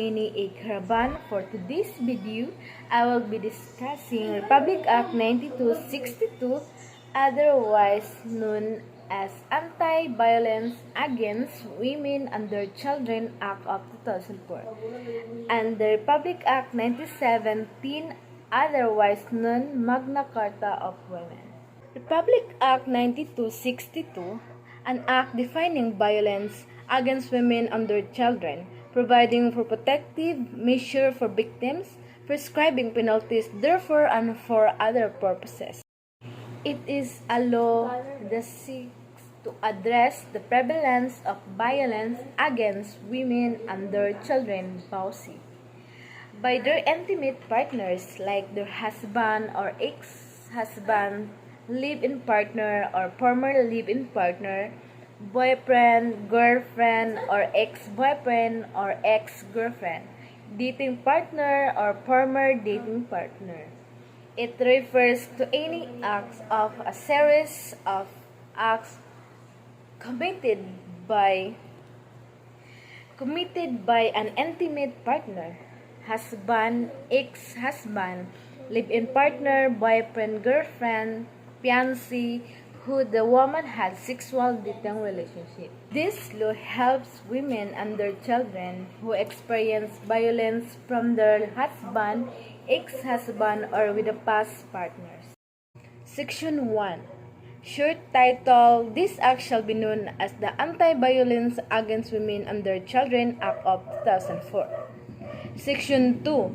any a caravan. For today's video, I will be discussing Republic Act 9262, otherwise known as Anti-Violence Against Women and Children Act of 2004, and the Republic Act 1917, otherwise known Magna Carta of Women. Republic Act 9262, an act defining violence against women and children, providing for protective measures for victims, prescribing penalties therefore and for other purposes. It is a law that seeks to address the prevalence of violence against women and their children by their intimate partners like their husband or ex-husband, live-in partner or former live-in partner, boyfriend, girlfriend or ex-boyfriend or ex-girlfriend, dating partner or former dating partner. It refers to any acts of a series of acts committed by an intimate partner, husband, ex-husband, live-in partner, boyfriend, girlfriend, fiancé, who the woman had sexual dating relationship. This law helps women and their children who experience violence from their husband, ex-husband, or with the past partners. Section 1. Short title: This Act shall be known as the Anti-Violence Against Women and Their Children Act of 2004. Section 2.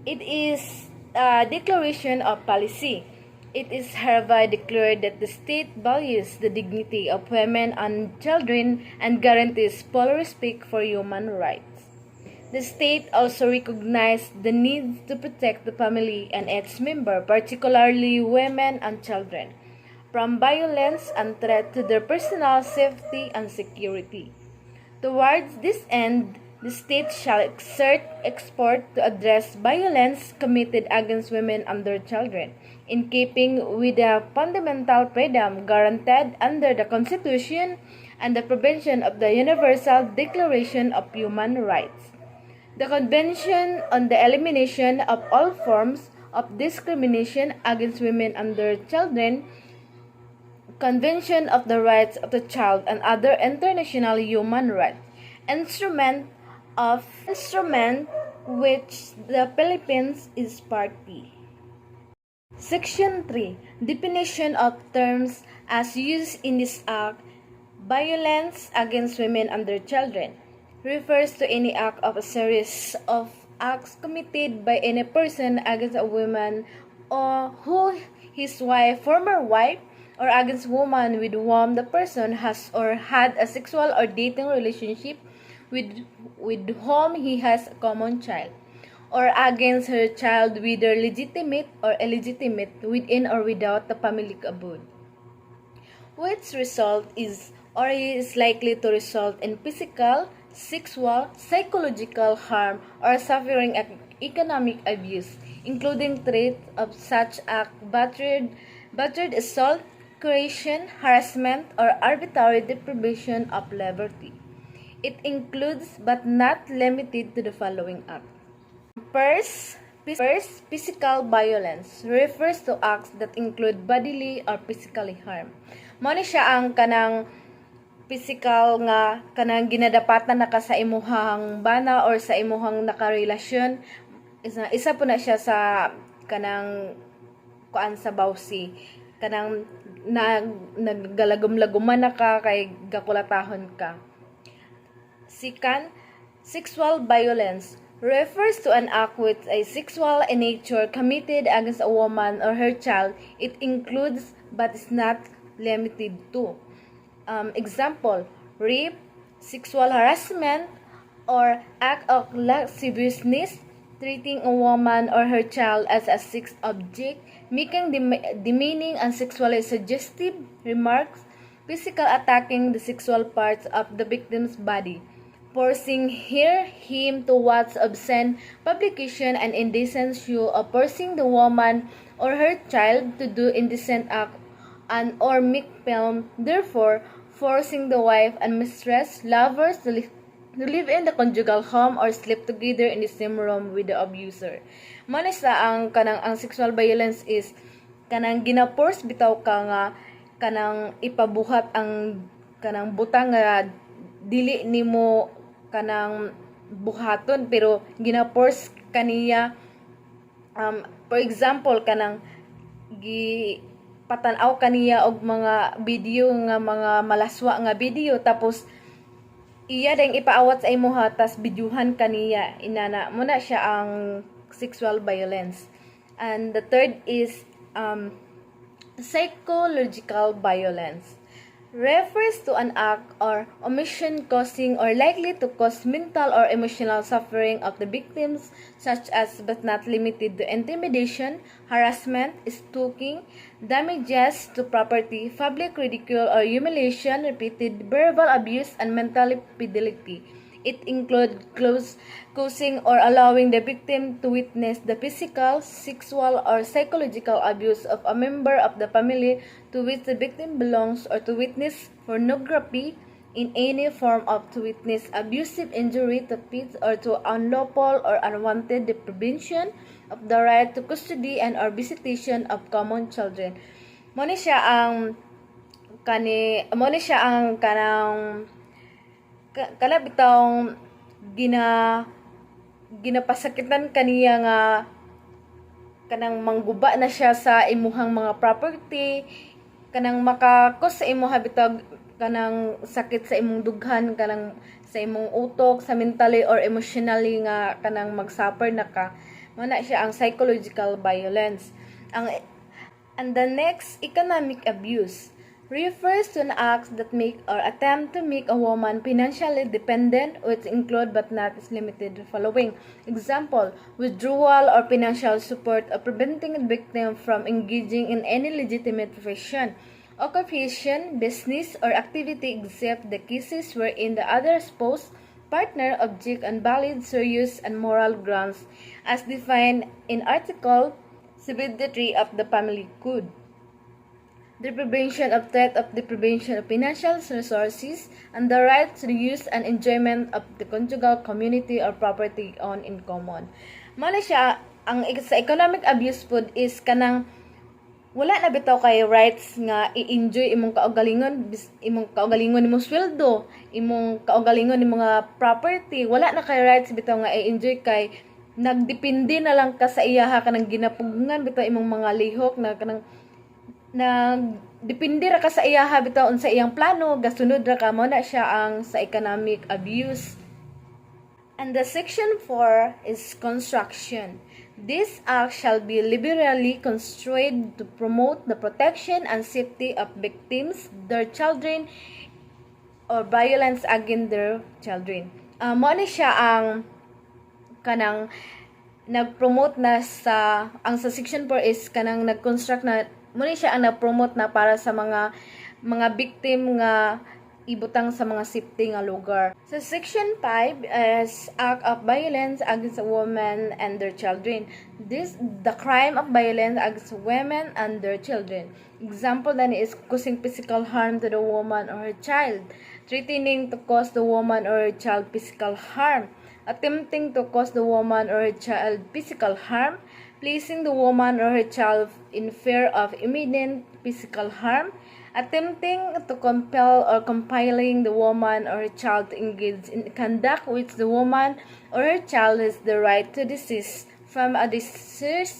It is a declaration of policy. It is hereby declared that the state values the dignity of women and children and guarantees full respect for human rights. The state also recognizes the need to protect the family and its members, particularly women and children, from violence and threat to their personal safety and security. Towards this end, the state shall exert effort to address violence committed against women and their children, in keeping with the fundamental freedom guaranteed under the Constitution and the provision of the Universal Declaration of Human Rights, the Convention on the Elimination of All Forms of Discrimination Against Women and their Children, Convention of the Rights of the Child, and other international human rights instrument which the Philippines is party. Section 3. Definition of terms as used in this act. Violence against women and their children refers to any act of a series of acts committed by any person against a woman or who his wife, former wife, or against woman with whom the person has or had a sexual or dating relationship with whom he has a common child, or against her child, whether legitimate or illegitimate, within or without the family abode, which result is or is likely to result in physical, sexual, psychological harm or suffering economic abuse, including threat of such act, battered assault, coercion, harassment, or arbitrary deprivation of liberty. It includes but not limited to the following acts. First, physical violence refers to acts that include bodily or physically harm. Mao ni siya ang kanang physical nga kanang ginadapatan na ka sa imuhang bana or sa imuhang nakarelasyon. Isa po na siya sa kanang kuan sa bawsi. Kanang naggalagom-laguman na ka kay gakulatahon ka. Second, sexual violence refers to an act with a sexual in nature committed against a woman or her child. It includes but is not limited to example, rape, sexual harassment, or act of lasciviousness, treating a woman or her child as a sex object, making demeaning and sexually suggestive remarks, physical attacking the sexual parts of the victim's body, forcing him to watch obscene publication and indecent show, or forcing the woman or her child to do indecent act and or make film, therefore forcing the wife and mistress, lovers, to live in the conjugal home or sleep together in the same room with the abuser. Mano sa ang sexual violence is kanang ginapors bitaw ka nga kanang ipabuhat ang kanang butang nga dili nimo kanang buhaton pero ginapors kaniya, for example kanang patanaw kaniya og mga video nga mga malaswa nga video tapos iya ding ipaawat sa imuha tas bidyuhan kaniya, inana mo na siya ang sexual violence. And the third is psychological violence. Refers to an act or omission causing or likely to cause mental or emotional suffering of the victims, such as but not limited to intimidation, harassment, stalking, damages to property, public ridicule or humiliation, repeated verbal abuse, and mental infidelity. It includes causing or allowing the victim to witness the physical, sexual, or psychological abuse of a member of the family to which the victim belongs, or to witness pornography in any form, of to witness abusive injury to pets, or to unlawful or unwanted deprivation of the right to custody and or visitation of common children. Mo ni siya ang kanang kana bitong ginapasakitan kaniya nga kanang mangguba na siya sa imuhang mga property, kanang makakos sa imuha bitog kanang sakit sa imong dughan, kanang sa imong utok, sa mentally or emotionally nga kanang magsuffer na ka. Muna siya ang psychological violence. And the next, economic abuse, refers to an act that make or attempt to make a woman financially dependent, which include but not is limited to following. Example, withdrawal or financial support, or preventing a victim from engaging in any legitimate profession, occupation, business, or activity except the cases wherein the other spouse, partner object on valid, serious, and moral grounds as defined in Article 73 of the Family Code. Deprivation of threat of deprivation of financial resources, and the right to the use and enjoyment of the conjugal community or property owned in common. Mala siya, ang sa economic abuse food is kanang wala na bitaw kay rights nga i-enjoy imong kaugalingon, imong sweldo, imong kaugalingon ng mga property, wala na kay rights bitaw nga i-enjoy kay nagdepende na lang ka sa iyaha kanang ginapugungan bitaw imong mga lihok na kanang depende ra ka sa iyaha bitaw sa iyang plano, gasunod ra ka mo na siya ang sa economic abuse. And the section 4 is construction. This act shall be liberally construed to promote the protection and safety of victims, their children, or violence against their children. Mo na siya ang kanang nag-promote na sa section 4 is kanang nag-construct na muna siya ang na-promote na para sa mga victim nga ibutang sa mga safety nga lugar. Sa section 5 is act of violence against a woman and their children. The crime of violence against women and their children. Example na is causing physical harm to the woman or her child, threatening to cause the woman or her child physical harm, attempting to cause the woman or her child physical harm, placing the woman or her child in fear of imminent physical harm, attempting to compel or compiling the woman or her child to engage in conduct which the woman or her child has the right to desist from, a desired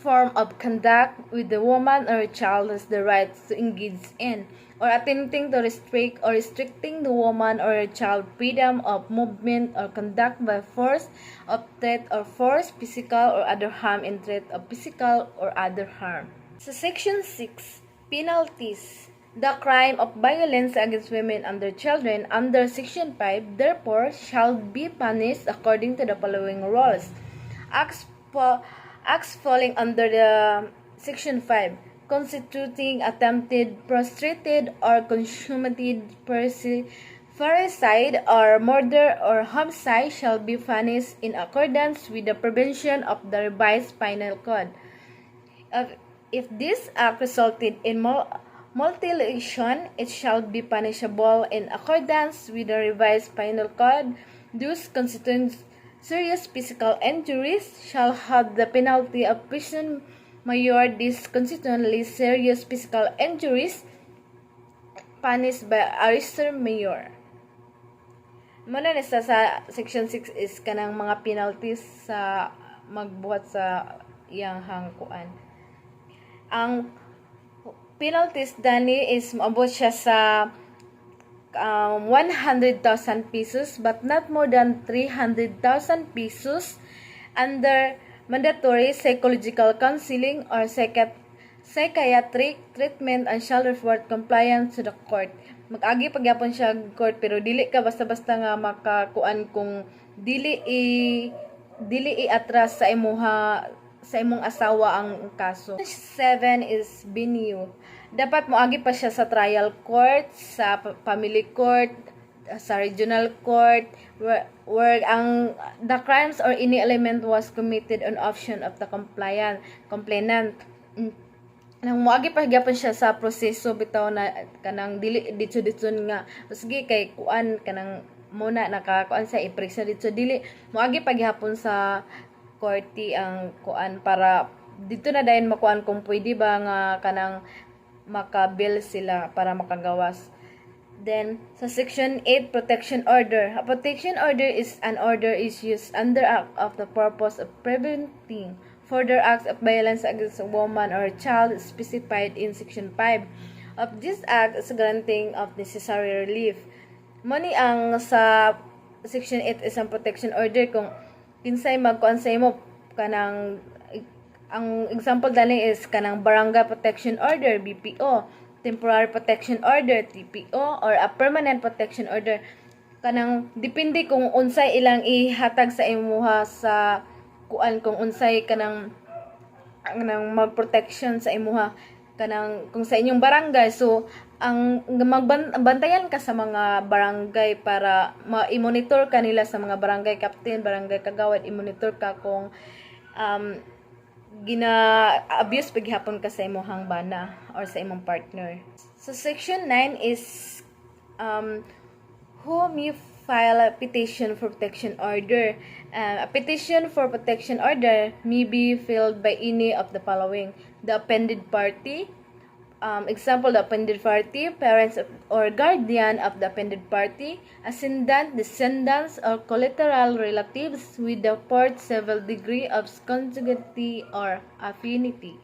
form of conduct with the woman or her child has the right to engage in, or attempting to restrict or restricting the woman or her child freedom of movement or conduct by force of threat or force, physical or other harm, in threat of physical or other harm. So section 6, penalties. The crime of violence against women and their children under section 5 therefore shall be punished according to the following rules. Acts falling under the section 5 constituting attempted, prostrated, or consummated parricide or murder or homicide shall be punished in accordance with the provision of the revised penal code. If this act resulted in mutilation, it shall be punishable in accordance with the revised penal code. Those constituting serious physical injuries shall have the penalty of prison mayor. These constitutionally serious physical injuries punished by arrestor mayor. Muna na sa section 6 is kanang mga penalties sa magbuhat sa iyang hangkuan. Ang penalties dani is maabot siya sa 100,000 pesos but not more than 300,000 pesos under mandatory psychological counseling or psychiatric treatment and shall report compliance to the court. Mag-agi pagyapon siya court pero dili ka basta-basta nga makakuan kung dili i-atras sa imong asawa ang kaso. 7 is venue. Dapat moagi pa siya sa trial court, sa family court, sa regional court where the crimes or any element was committed on option of the complainant. Nang moagi pa gyapon siya sa proseso bitaw na kanang dili dito nga sige kay kuan kanang muna nakakuan sa iprisa dito dili moagi pa gyapon sa korte ang kuan para dito na dayon makuan kung pwede ba nga kanang makabill sila para makagawas. Then sa section 8 protection order. A protection order is an order issued under act of the purpose of preventing further acts of violence against a woman or a child specified in Section 5 of this act is granting of necessary relief. Mani ang sa Section 8 is ang protection order kung kinsay magkuan sa imo kanang ang example dali is kanang barangay protection order BPO, temporary protection order TPO or a permanent protection order kanang depende kung unsay ilang ihatag sa imuha sa kuan kung unsay kanang mag-protection sa imuha kanang kung sa inyong barangay. So ang magbantayan ka sa mga barangay para ma-monitor ka nila sa mga barangay captain, barangay kagawad, i-monitor ka kung gina-abuse paghapon ka sa imong bana or sa imong partner. So section 9 is whom you file a petition for protection order. A petition for protection order may be filed by any of the following: the offended party, example, the offended party, parents or guardian of the offended party, ascendant, descendants, or collateral relatives with the fourth civil degree of consanguinity or affinity.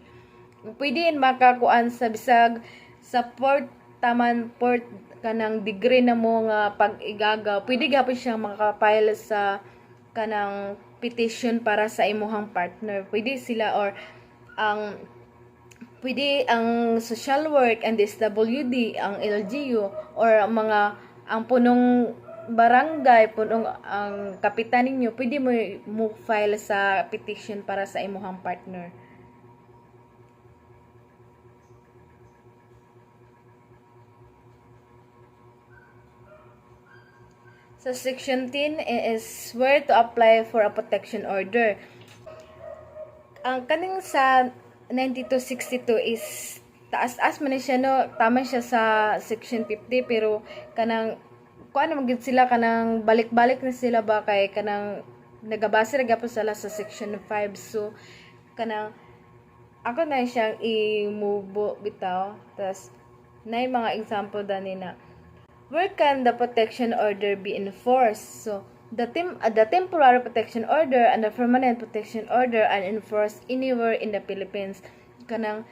Pwede makakuan sa bisag sa port kanang degree na mo nga pag-igaga, pwede gapon siyang makapile sa kanang petition para sa imuhang partner. Pwede sila or pwede ang social work and SWD, ang LGU or ang punong barangay, punong ang kapitan ninyo, pwede mo file sa petition para sa imuhang partner. So section 10 is where to apply for a protection order. Ang kaning sa 9262 is taas man siya no, tama siya sa section 50 pero kanang kuan naman gid sila kanang balik-balik na sila ba kay kanang nagabase ra gyapon sila sa section 5. So kanang ako na siyang i-move bitaw tas nay mga example dani na where can the protection order be enforced? So, the temporary protection order and the permanent protection order are enforced anywhere in the Philippines. Kanang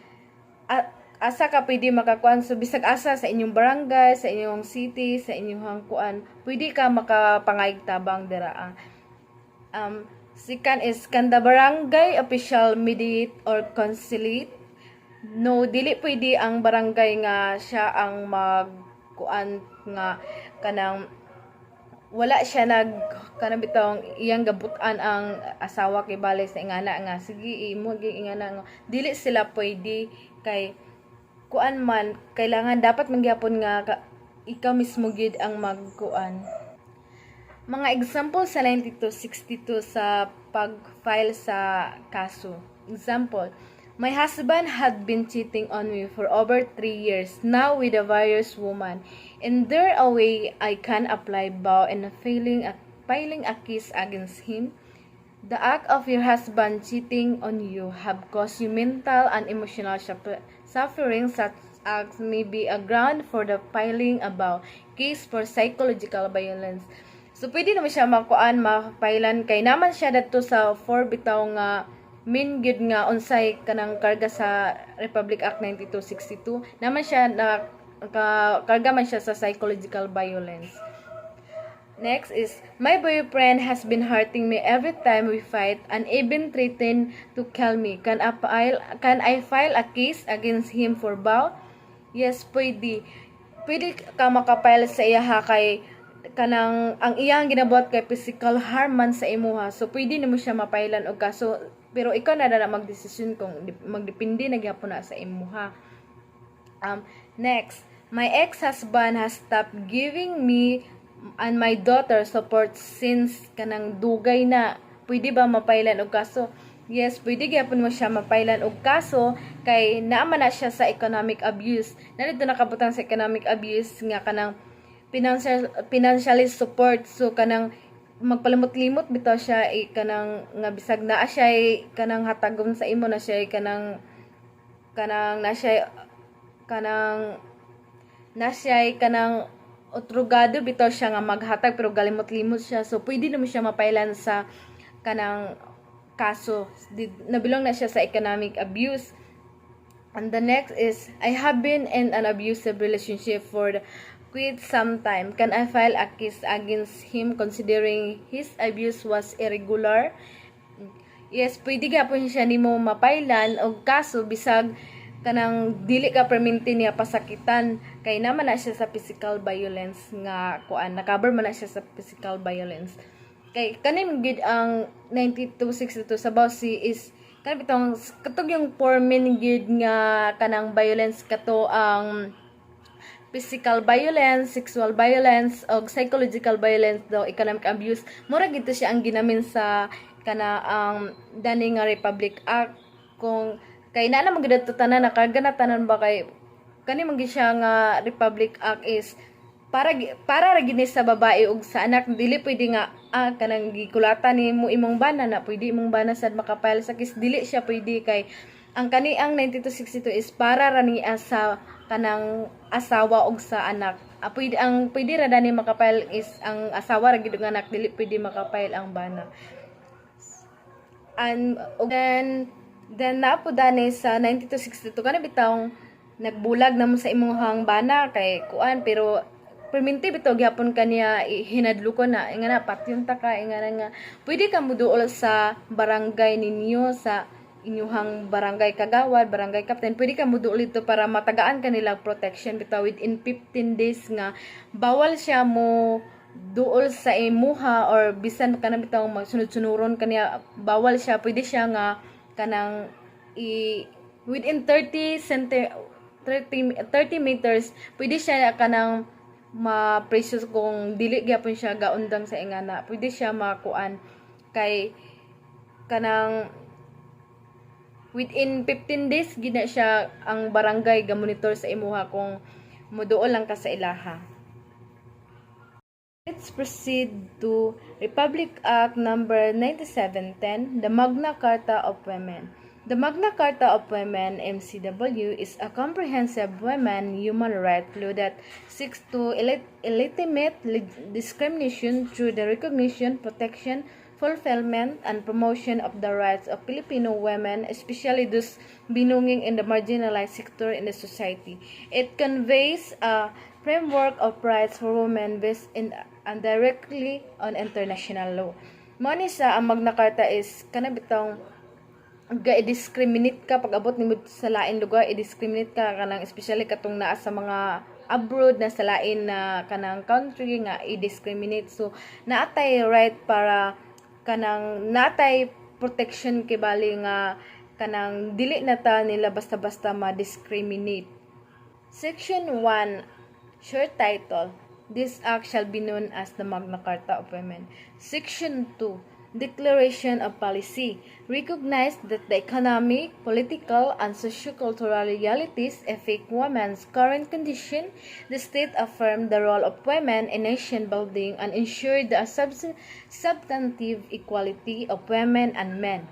asa ka pwede makakuan so bisag asa sa inyong barangay, sa inyong city, sa inyong kuan, pwede ka makapangayag tabang dira. Second is can the barangay official mediate or conciliate? No, dili pwede ang barangay nga siya ang kuan nga kanang wala siya kanang bitong iyang gabutan ang asawa kay balay sa ingana nga sige imo ingana nga dili sila pwede kay kuan man kailangan dapat mangyapon nga ikaw mismo gid ang magkuan. Mga example sa 9262 sa pag-file sa kaso. Example, My husband had been cheating on me for over 3 years, now with a various woman. In there a way I can apply vow and filing a case against him? The act of your husband cheating on you have caused you mental and emotional suffering such as may be a ground for the filing a vow case for psychological violence. So, pwede naman siya mapailan kay naman siya dito sa 4 bitaw nga main gid nga unsay kanang karga sa Republic Act 9262. Naman siya na karga man siya sa psychological violence. Next is, my boyfriend has been hurting me every time we fight and even threatened to kill me. Can I file a case against him for vow? Yes, pwede. Pwede ka makapile sa iya kay kanang ang iyang ginabuhat kay physical harm man sa imuha. So pwede nimo siya mapailan og kaso, pero ikaw na magdesisyon kung magdepende na gyapon na sa imuha. Next, my ex-husband has stopped giving me and my daughter support since kanang dugay na. Pwede ba mapailan og kaso? Yes, pwede gyapon mo siya mapailan og kaso kay naama na siya sa economic abuse. Narito nakabutang sa economic abuse nga kanang financially support. So kanang magpalimot-limot bitaw siya kanang nga bisag naa siya kanang hatagon sa imo na siya kanang na siya kanang otrugado bitaw siya nga maghatag pero galimot-limot siya. So pwede naman siya mapailan sa kanang kaso. Nabilong na siya sa economic abuse. And the next is, I have been in an abusive relationship for quite some time. Can I file a case against him considering his abuse was irregular? Yes, pwede gapon siya nimo mapailan og kaso bisag kanang dili ka perminti niya pasakitan kay naman na siya sa physical violence nga nakabar man na siya sa physical violence. Kay kanin gid ang 9262 sa bawsi is kanang bitong katog yung formin gid nga kanang violence kato ang physical violence, sexual violence, o psychological violence daw, economic abuse. Mura gito siya ang ginamin sa ang dani nga Republic Act. Kung kay na naman gid tanan nakarga na tanan ba kay kani man siya nga Republic Act is para ra gid sa babae ug sa anak. Dili pwede nga kanang gikulatan nimo imong bana na pwede imong bana sad makapile sa case. Dili siya pwede kay ang kani ang 9262 is para ra niya sa kanang asawa ug sa anak. Pwede ra dani makapile is ang asawa ra gid ug anak, dili pwede makapile ang bana. And then na po dani sa 9262 kana bitawng nagbulag namo sa imong bana kay pero perminti bitaw gyapon kaniya hinadlukon na nga na patyon ta ka nga pwede ka muduol sa barangay ninyo sa inyuhang barangay kagawad, barangay captain. Pwede ka muduol ito para matagaan kanila protection bitaw within 15 days nga bawal siya mo duol sa imuha or bisan ka na bitaw magsunod-sunuron kaniya, bawal siya. Pwede siya nga kanang within 30 meters pwede siya kanang ma-precious kung dili gyapon siya gaundang sa ingana. Pwede siya makuan kay kanang within 15 days gina siya ang barangay ga-monitor sa imuha kung muduol lang ka sa ilaha. Let's proceed to Republic Act number 9710, the Magna Carta of Women. The Magna Carta of Women, MCW, is a comprehensive women human right law that seeks to eliminate discrimination through the recognition, protection, fulfillment, and promotion of the rights of Filipino women, especially those belonging in the marginalized sector in the society. It conveys a framework of rights for women based and directly on international law. Mani sa ang Magna Carta is kanabitong ga-discriminate ka pag abot nimo sa lain lugar, i-discriminate ka kanang especially katong naa sa mga abroad na sa lain na kanang country nga i-discriminate. So naatay right para kanang natay protection kay bali nga kanang dili na ta nila basta-basta ma-discriminate. Section 1, short title, this act shall be known as the Magna Carta of Women. Section 2, declaration of policy, recognized that the economic, political, and sociocultural realities affect women's current condition. The state affirmed the role of women in nation building and ensured the substantive equality of women and men.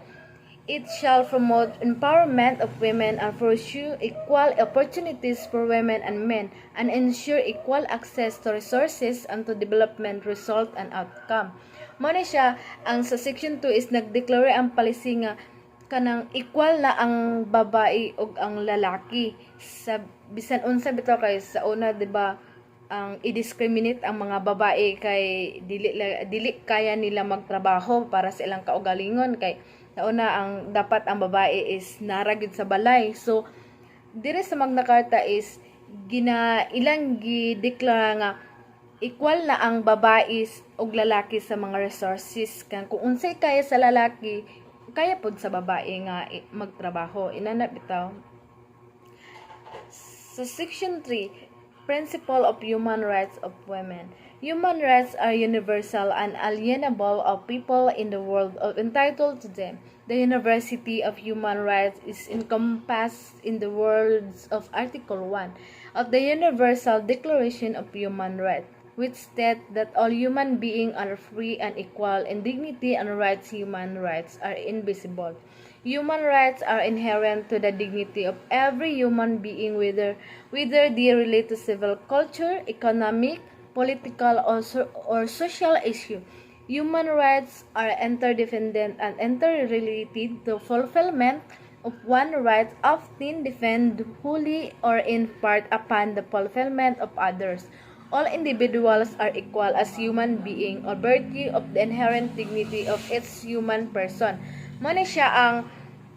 It shall promote empowerment of women and pursue equal opportunities for women and men and ensure equal access to resources and to development result and outcome. Muna siya, ang sa section 2 is nagdeklara ang policy nga kanang equal na ang babae ug ang lalaki. Sa bisan unsa bitaw kay sa una, di ba, ang i-discriminate ang mga babae kay dili kaya nila magtrabaho para sa ilang kaugalingon kay nauna ang dapat ang babae is naragid sa balay. So dire sa Magna Carta is ilang gideklara nga equal na ang babae ug lalaki sa mga resources. Kung unsay kaya sa lalaki, kaya pod sa babae nga magtrabaho. Inana bitaw. Sa section 3, Principle of Human Rights of Women. Human rights are universal and alienable of people in the world of entitled to them. The University of Human Rights is encompassed in the words of Article 1 of the Universal Declaration of Human Rights, which state that all human beings are free and equal in dignity and rights. Human rights are invisible. Human rights are inherent to the dignity of every human being, whether they relate to civil, culture, economic, political, or social issue. Human rights are interdependent and interrelated. The fulfillment of one right often depends wholly or in part upon the fulfillment of others. All individuals are equal as human beings or virtue of the inherent dignity of each human person. Muna siya ang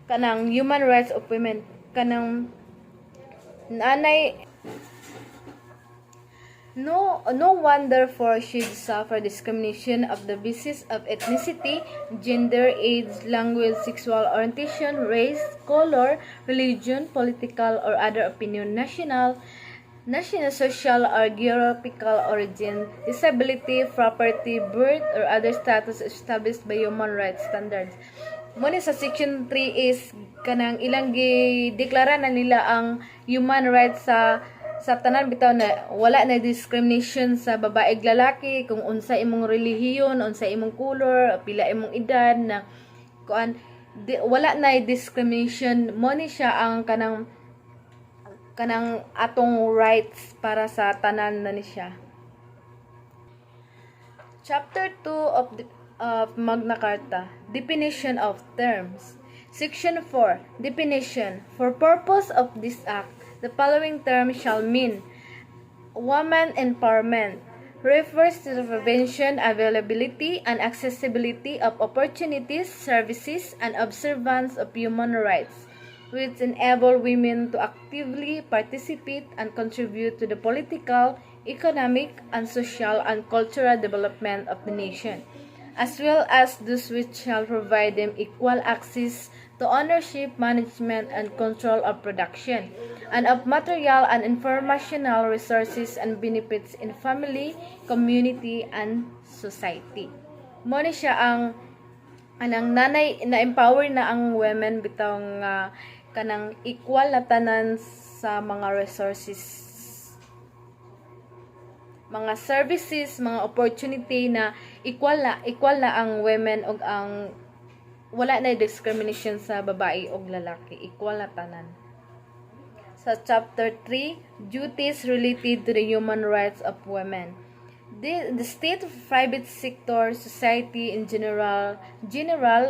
kanang human rights of women, kanang nanay. No one therefore should suffer discrimination of the basis of ethnicity, gender, age, language, sexual orientation, race, color, religion, political or other opinion, national, social or geographical origin, disability, property, birth, or other status established by human rights standards. Muna sa section 3 is kanang ilang gideklara na nila ang human rights sa tanan bitaw na wala na discrimination sa babae ug lalaki kung unsa imong relihiyon, unsa imong color, pila imong edad na kuan, wala na discrimination. Mo ni siya ang kanang atong rights para sa tanan na ni siya. Chapter 2 of Magna Carta, Definition of Terms. Section 4, Definition. For purpose of this act, the following term shall mean: woman empowerment refers to the prevention, availability, and accessibility of opportunities, services, and observance of human rights, which enable women to actively participate and contribute to the political, economic, and social and cultural development of the nation, as well as those which shall provide them equal access to ownership, management, and control of production, and of material and informational resources and benefits in family, community, and society. Mo ni siya ang anang nanay na-empower na ang women bitaw nga kanang equal na tanan sa mga resources, mga services, mga opportunity na equal na ang women ug ang wala na discrimination sa babae ug lalaki, equal na tanan. Sa chapter 3, duties related to the human rights of women. The state, private sector, society in general,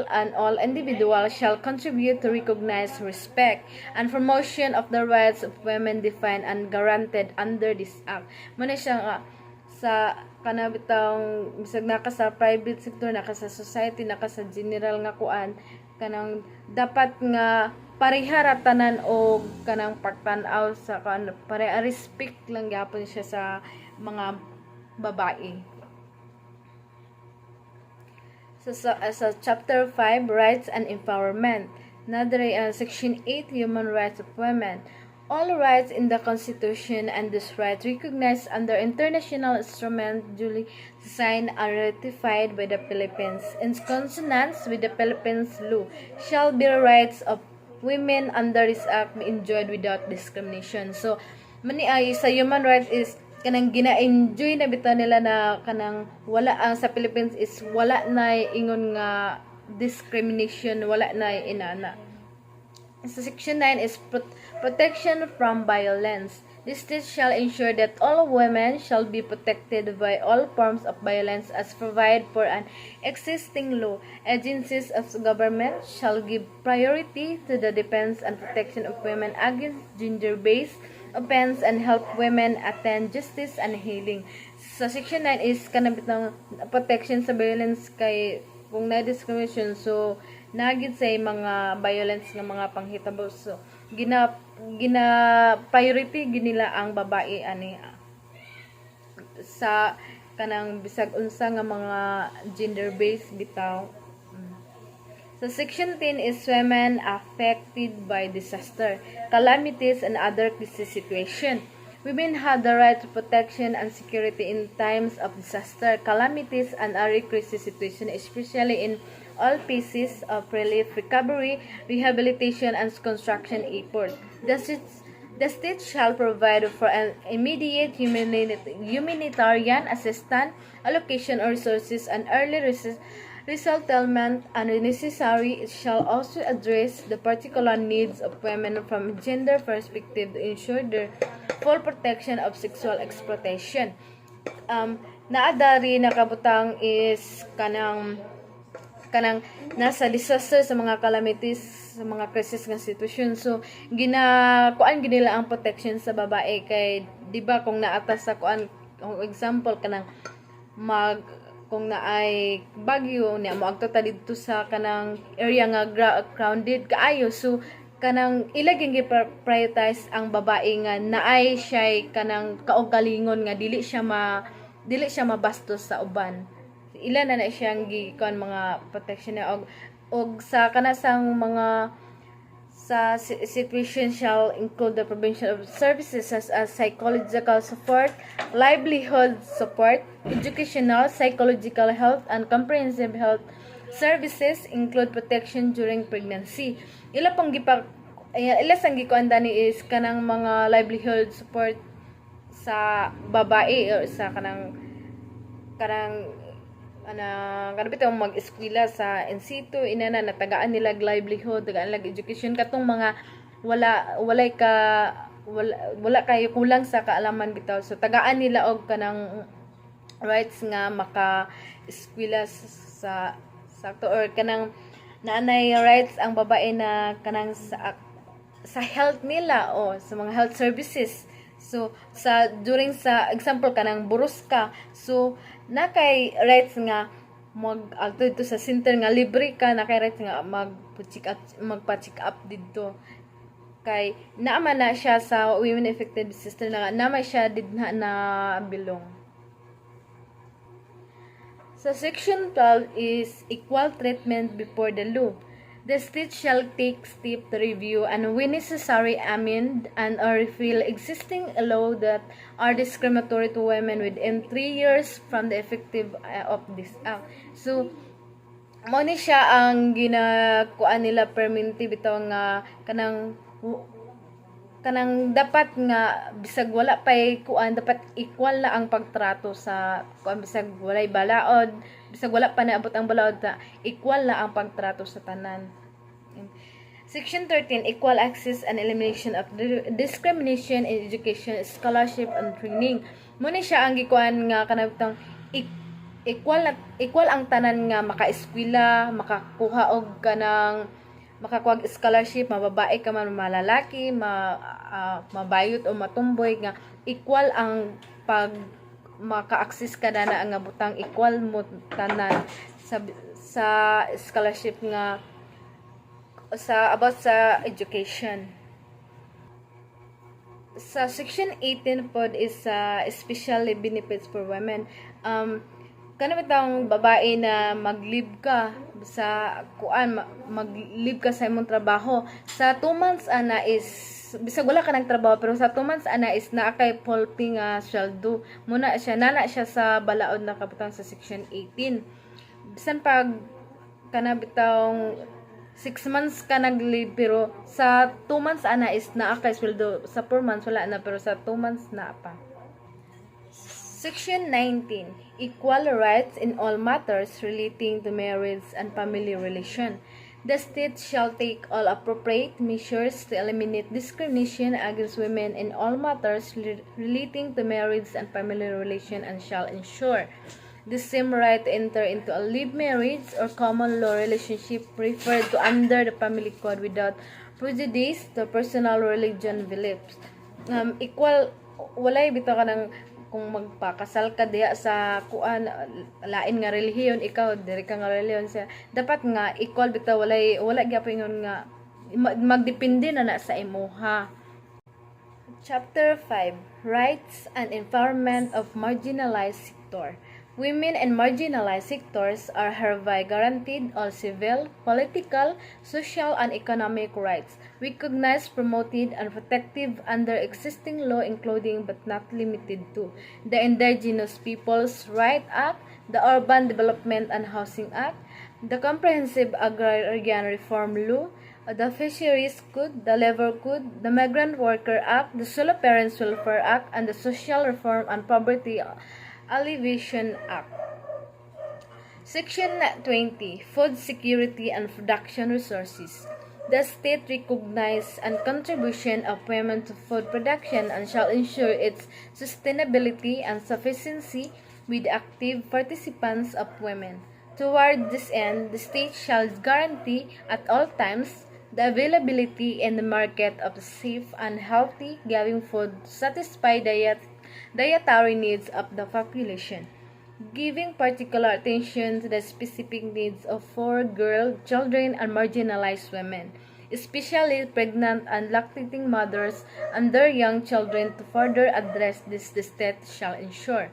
and all individuals shall contribute to recognize, respect, and promotion of the rights of women defined and guaranteed under this act. Muna siya nga sa kanabitang bisag naka sa private sector, naka sa society, naka sa general nga kuan, kanang dapat nga parehara tanan o kanang pagtan-aw sa kan pareha respect lang gyapon siya sa mga babae. So sa chapter 5, rights and empowerment, nadre section 8, human rights of women. all rights in the Constitution and this right recognized under international instrument duly signed and ratified by the Philippines in consonance with the Philippines law shall be the rights of women under this act be enjoyed without discrimination. So mani ay sa human rights is kanang gina-enjoy na bitaw nila na kanang wala sa Philippines is wala na ingon nga discrimination, wala na inana. So Section 9 is protection from violence. This state shall ensure that all women shall be protected by all forms of violence as provided for an existing law. Agencies of government shall give priority to the defense and protection of women against gender-based offense and help women attain justice and healing. So Section 9 is kanang bitang protection sa violence kay kung na-discrimination. So nagid say mga violence nga mga panghitabo, so gina priority ginila ang babae ani sa kanang bisag unsa nga mga gender based bitaw. So Section 10 is women affected by disaster, calamities and other crisis situation. Women have the right to protection and security in times of disaster, calamities and other crisis situation, especially in all phases of relief, recovery, rehabilitation, and construction effort. The state shall provide for an immediate humanitarian assistance, allocation of resources, and early resettlement, and necessary. It shall also address the particular needs of women from a gender perspective to ensure their full protection of sexual exploitation. Naadari na kabutang is kanang nasa disaster sa mga calamities, sa mga crisis nga sitwasyon. So kuan ginila ang protection sa babae kay di ba kung naatas sa kuan, example kanang kung naay bagyo niya moagto ta dito sa kanang area nga grounded kaayo, so kanang ilaging gi-prioritize ang babae nga naay siya kanang kaugalingon nga dili siya mabastos sa uban. Ilan na siyang gikuan mga protection na og sa kanasang mga sa situation shall include the provision of services such as psychological support, livelihood support, educational, psychological health, and comprehensive health services, include protection during pregnancy. Ila sang gikuan dani is kanang mga livelihood support sa babae or sa kanang bitaw mag-eskwela sa in situ inana natagaan nila livelihood, tagaan nila education katong mga wala kayo kulang sa kaalaman bitaw, so tagaan nila og kanang rights nga maka-eskwela sa sakto or kanang naanay rights ang babae na kanang sa health nila o sa mga health services. So during sa example kanang buros ka, so nakay rights nga mag-alto dito sa center nga libre ka, nakay rights nga magpa-check up dito kay naama na siya sa women affected disaster na naama siya did na bilong. Sa Section 12 is equal treatment before the law. The state shall take steps to review and when necessary amend and or repeal existing law that are discriminatory to women within 3 years from the effective of this act. So mo ni siya ang ginakuan nila permanente bitaw nga kanang dapat nga bisag wala pay kuan dapat equal na ang pagtrato sa kuan bisag walay balaod, bisag wala pa naabot ang balaod ta equal na ang pagtrato sa tanan. Section 13 equal access and elimination of discrimination in education, scholarship and training. Mo ni siya ang gikuan nga kanabtang equal ang tanan nga maka-eskwela, makakuha og kanang makakuha scholarship, mababae ka man malalaki, mabayot o matumboy nga equal ang maka-access ka na nga butang equal mo tanan sa scholarship nga about sa education. Sa Section 18 pod is special benefits for women. Kanang babae na mag-leave ka sa mag-leave ka sa imong trabaho sa 2 months ana is bisag wala ka ng trabaho pero sa 2 months ana is naa kay polping sweldo muna siya nana siya sa balaod na kabutang sa section 18. Bisan pag kana bitawng 6 months ka nag-leave pero sa 2 months ana is naa kay sweldo, sa 4 months wala na pero sa 2 months na pa. Section 19. Equal rights in all matters relating to marriage and family relation. The state shall take all appropriate measures to eliminate discrimination against women in all matters relating to marriage and family relation and shall ensure the same right to enter into a live marriage or common law relationship referred to under the family code without prejudice to personal religion beliefs. Equal, walay bitaw ka ng kung magpakasal ka diya sa kuan lain nga relihiyon, ikaw diri ka nga relihiyon siya, dapat nga equal bitaw, wala gyapon nga magdepende na sa imuha. Chapter 5. Rights and Empowerment of Marginalized Sector. Women in marginalized sectors are hereby guaranteed all civil, political, social, and economic rights, recognized, promoted, and protected under existing law including but not limited to the Indigenous Peoples' Rights Act, the Urban Development and Housing Act, the Comprehensive Agrarian Reform Law, the Fisheries Code, the Labor Code, the Migrant Worker Act, the Solo Parents Welfare Act, and the Social Reform and Poverty Alleviation Act. Section 20. Food Security and Production Resources. The state recognizes and contribution of women to food production and shall ensure its sustainability and sufficiency with active participants of women. Toward this end, the state shall guarantee at all times the availability in the market of safe and healthy giving food to satisfy dietary needs of the population, giving particular attention to the specific needs of poor girls, children, and marginalized women, especially pregnant and lactating mothers and their young children. To further address this, the state shall ensure.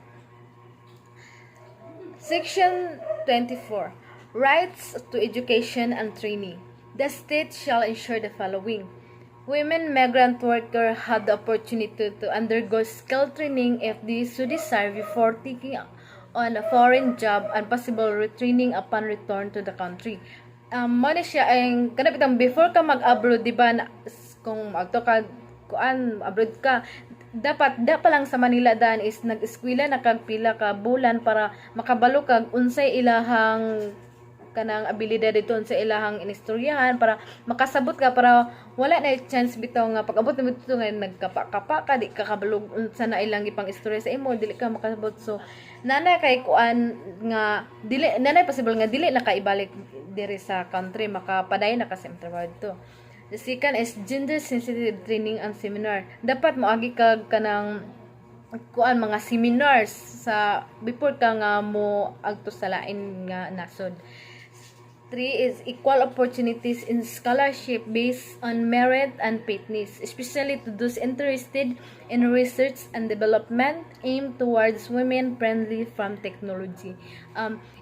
Section 24. Rights to Education and Training. The state shall ensure the following. Women migrant workers have the opportunity to undergo skill training if they so desire before taking on a foreign job and possible retraining upon return to the country. Muna siya ang kanapitang before ka mag-abroad, di ba, kung magto ka kuan abroad ka, dapat pa lang sa Manila dan is nag-eskwela na kag pila ka bulan para makabalo kag unsay ilahang kanang abilidad dito sa ilahang inistoryahan para makasabot ka, para wala na chance bitaw nga pag-abot na dito nga nagkapa-kapa ka, di ka kabalog sa na ilang ipang istorya sa imo, dili ka makasabot. So nanay kay kuan nga dili, nanay possible nga dili na kaibalik diri sa country, makapaday na kasi trabaho dito. The second is gender sensitive training and seminar. Dapat moagi kag kanang kuan mga seminars sa before ka nga mo agto sa lain nga nasod. 3 is equal opportunities in scholarship based on merit and fitness, especially to those interested in research and development aimed towards women-friendly farm technology.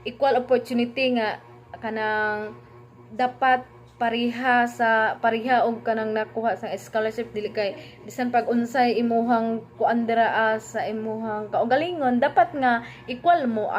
Equal opportunity nga kanang dapat pariha og kanang nakuha sa scholarship, dili kay bisan pag unsay imuhang kuan dira sa imuhang kaugalingon dapat nga equal mo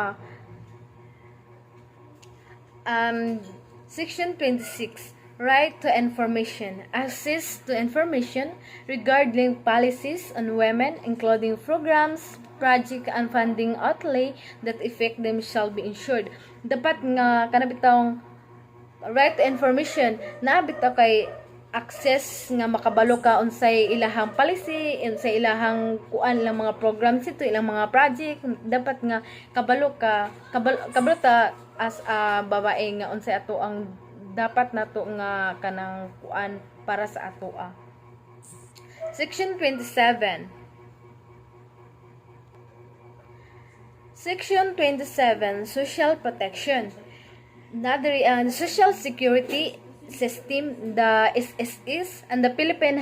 Section 26. Right to information. Access to information regarding policies on women, including programs, project, and funding outlay that affect them shall be ensured. Dapat nga kanabitang right to information na bitaw kay access nga makabalo ka unsay ilahang policy, unsay ilahang kuan lang mga programs ito, ilang mga project, dapat nga kabalo ta as a babae nga unsay ato ang dapat nato nga kanang kuan para sa ato. Section 27. Section 27. Social protection. The Social Security System, the SSS, and the Philippine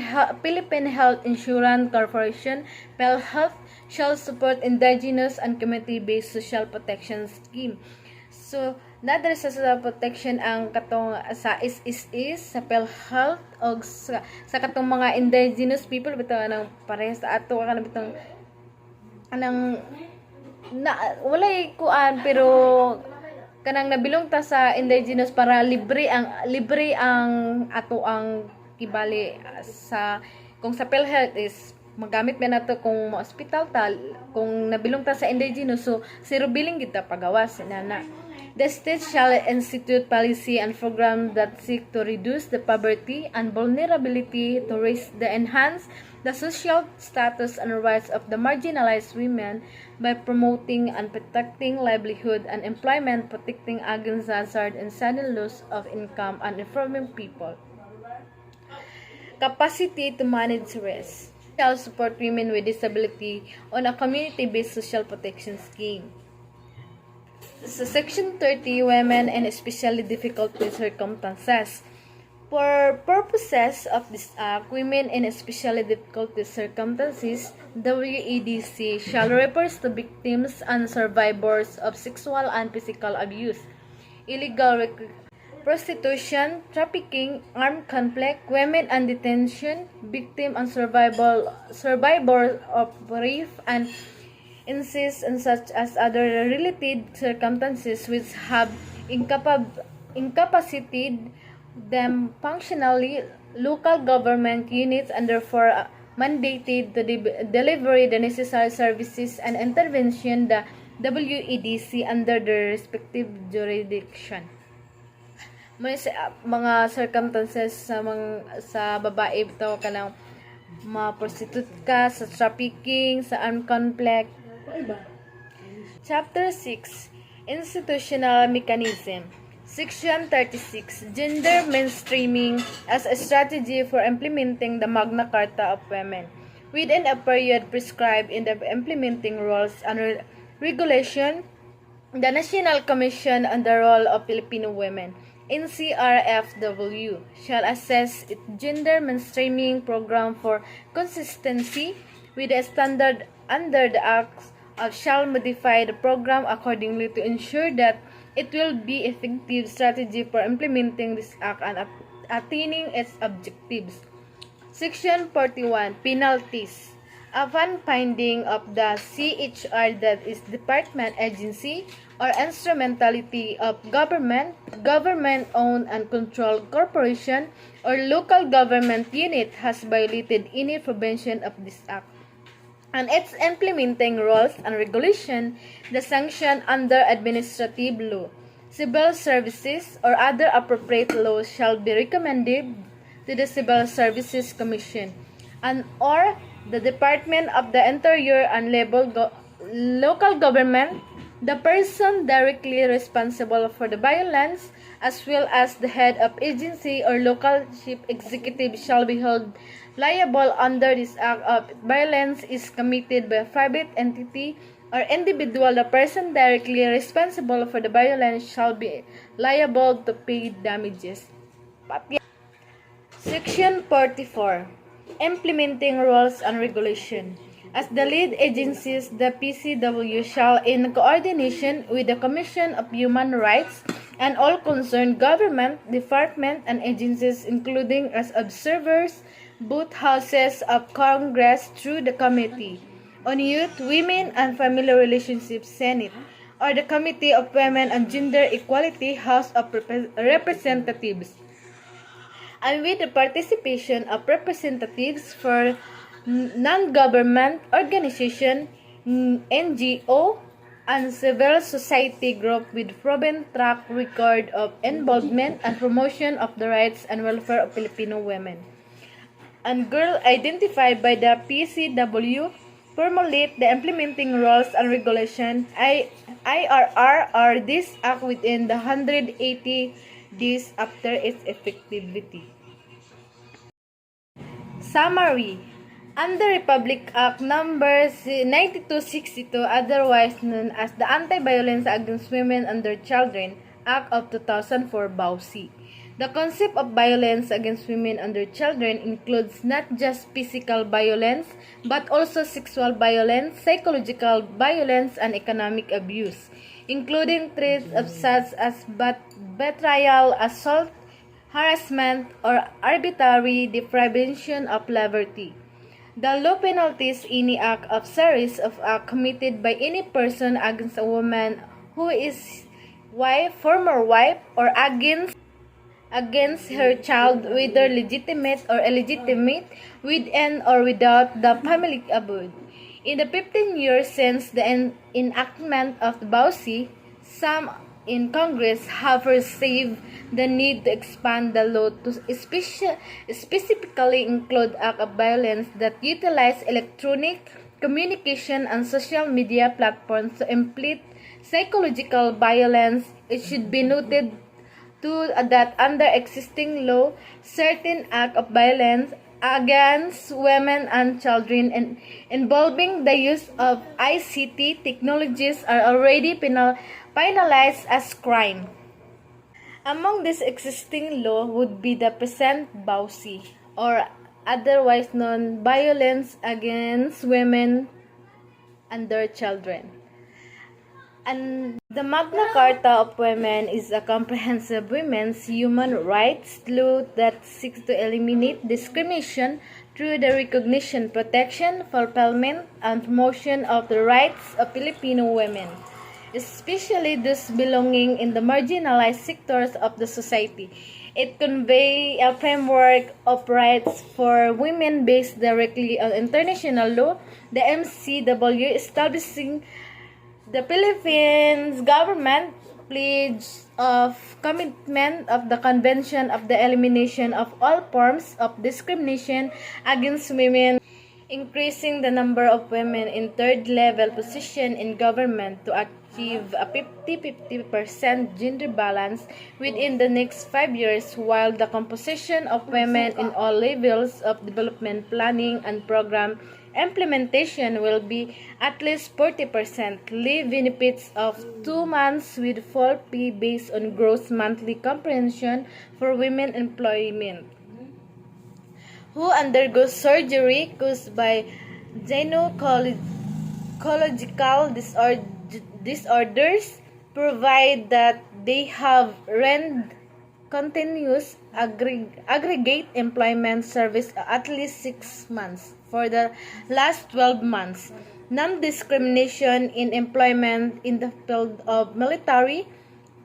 Health Insurance Corporation, PhilHealth, shall support indigenous and community-based social protection scheme. So, Nadali sa social protection ang katong sa is sa PhilHealth o sa katong mga indigenous people bitaw anang parehas sa ato kanang bitong anang na walay kuan pero kanang nabilong ta sa indigenous para libre ang ato ang kibali sa kung sa PhilHealth is magamit man nato kung hospital ta kung nabilong ta sa indigenous so zero billing gid ta pagawas nana. The state shall institute policy and programs that seek to reduce the poverty and vulnerability to enhance the social status and rights of the marginalized women by promoting and protecting livelihood and employment, protecting against hazard and sudden loss of income, and informing people. Capacity to manage risk. Shall support women with disability on a community-based social protection scheme. So, Section 30, Women in Especially Difficult Circumstances. For purposes of this act, women in especially difficult circumstances, WEDC shall refer to victims and survivors of sexual and physical abuse, illegal prostitution, trafficking, armed conflict, women and detention, victim and survivor of rape and incest, and such as other related circumstances which have incapacitated them functionally. Local government units and therefore mandated to deliver the necessary services and intervention the WEDC under their respective jurisdiction. Mga circumstances sa babae ito kanang ma-prostitute ka sa trafficking, sa armed conflict. Chapter 6, Institutional Mechanism. Section 36, Gender Mainstreaming as a Strategy for Implementing the Magna Carta of Women. Within a period prescribed in the implementing rules and regulation, the National Commission on the Role of Filipino Women, NCRFW, shall assess its gender mainstreaming program for consistency with the standard under the Acts shall modify the program accordingly to ensure that it will be effective strategy for implementing this act and attaining its objectives. Section 41, Penalties. Upon finding of the CHR that is department, agency, or instrumentality of government, government-owned and controlled corporation, or local government unit has violated any provision of this act, and its implementing rules and regulation, the sanction under administrative law, civil services, or other appropriate laws shall be recommended to the Civil Services Commission and or the Department of the Interior and local government. The person directly responsible for the violence, as well as the head of agency or local chief executive, shall be held liable under this act of violence is committed by a private entity or individual. The person directly responsible for the violence shall be liable to pay damages. Section 44, Implementing Rules and Regulation. As the lead agencies, the PCW shall, in coordination with the Commission of Human Rights and all concerned government, departments, and agencies, including as observers, both houses of Congress through the Committee on Youth, Women, and Family Relationships, Senate, or the Committee of Women and Gender Equality, House of Representatives, and with the participation of representatives for non-government organization, NGO, and civil society group with proven track record of involvement and promotion of the rights and welfare of Filipino women and girls identified by the PCW, formulate the implementing rules and regulation IRR or this act within the 180 days after its effectivity. Summary. Under Republic Act No. 9262, otherwise known as the Anti-Violence Against Women and Children Act of 2004, BAUC, The concept of violence against women and their children includes not just physical violence, but also sexual violence, psychological violence, and economic abuse, including threats of such as betrayal, assault, harassment, or arbitrary deprivation of liberty. The law penalties any act of series of act committed by any person against a woman who is wife, former wife, or against her child, whether legitimate or illegitimate, within or without the family abode. In the 15 years since the enactment of the BAUSI, some in Congress have perceived the need to expand the law to specifically include acts of violence that utilize electronic communication and social media platforms to inflict psychological violence. It should be noted that under existing law, certain acts of violence against women and children involving the use of ICT technologies are already penalized as crime. Among these existing law would be the present BAUSI, or otherwise known Violence Against Women and Their Children. And the Magna Carta of Women is a comprehensive women's human rights law that seeks to eliminate discrimination through the recognition, protection, fulfillment, and promotion of the rights of Filipino women, especially those belonging in the marginalized sectors of the society. It conveys a framework of rights for women based directly on international law, the MCW, establishing the Philippines government pledge of commitment of the Convention of the Elimination of All Forms of Discrimination Against Women, increasing the number of women in third-level position in government to achieve a 50-50% gender balance within the next 5 years, while the composition of women in all levels of development planning and program implementation will be at least 40%. Leave benefits of 2 months with full pay based on gross monthly comprehension for women employment who undergo surgery caused by gynecological disorders, provide that they have rendered continuous aggregate employment service at least 6 months for the last 12 months. Non-discrimination in employment in the field of military,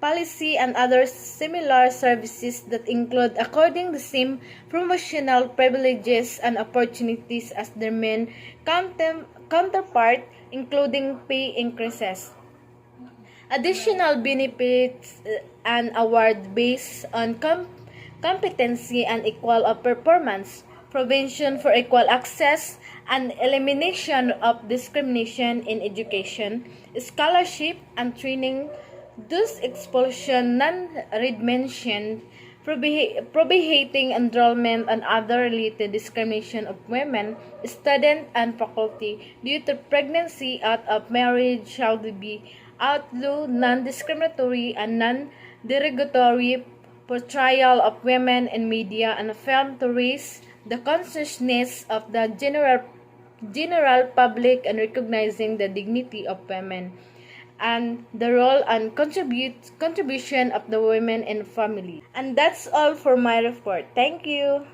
policy, and other similar services that include according the same promotional privileges and opportunities as their men counterpart, including pay increases, additional benefits, and award based on competency and equal performance, prevention for equal access, and elimination of discrimination in education, scholarship, and training, thus expulsion non-read mentioned, prohibiting enrollment and other related discrimination of women, students, and faculty due to pregnancy out of marriage shall be outlawed. Non-discriminatory and non-derogatory portrayal of women in media and film to raise the consciousness of the general public and recognizing the dignity of women and the role and contribution of the women in family. And that's all for my report. Thank you.